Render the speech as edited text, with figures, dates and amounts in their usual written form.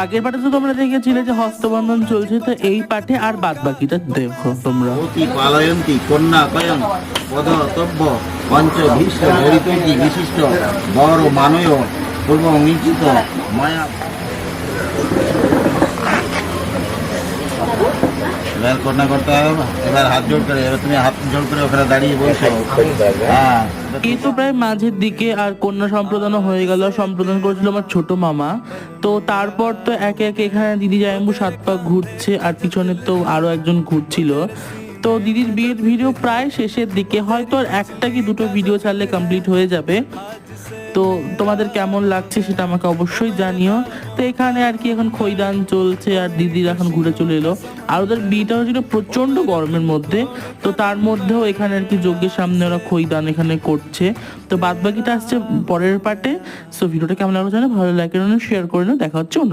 আগের পাটে তো তোমরা দেখেছিলে যে হস্তবন্ধন চলছে, তো এই পাঠে আর বাদ বাকিটা দেখো তোমরা। অতি পালয়ন্তি কন্যা কয়ং পদতব্য পঞ্চ ভীষ্ট হরিতকি বিশিষ্ট বড় মানয় পূর্ব নিশ্চিত মায়া। এবার কন্যা করতে হবে, এবার হাত জোড় করে, এবার তুমি হাত জোড় করে ওখানে দাঁড়িয়ে বলছো। হ্যাঁ, এই তো প্রায় মাঝের দিকে আর কন্যা সম্প্রদানও হয়ে গেল। সম্প্রদান করেছিল আমার ছোট মামা। তো তারপর তো একে একে এখানে দিদি জামাইবু 7 পা ঘুরছে, আর পিছনে তো আরো একজন ঘুরছিল। তো দিদির বিয়ের ভিডিও প্রায় শেষের দিকে, হয়তো আর একটা কি দুটো ভিডিও ছাড়লে কমপ্লিট হয়ে যাবে। তো তোমাদের কেমন লাগছে সেটা আমাকে অবশ্যই জানিও। তো এখানে আর কি এখন খৈদান চলছে, আর দিদির এখন ঘুরে চলে এলো। আর ওদের বিয়েটা হয়েছিল প্রচণ্ড গরমের মধ্যে, তো তার মধ্যেও এখানে আর কি যজ্ঞের সামনে ওরা খৈদান এখানে করছে। তো বাদ বাকিটা আসছে পরের পার্টে। সো ভিডিওটা কেমন লাগলো জানো, ভালো লাগে শেয়ার করে নাও। দেখা হচ্ছে অন্য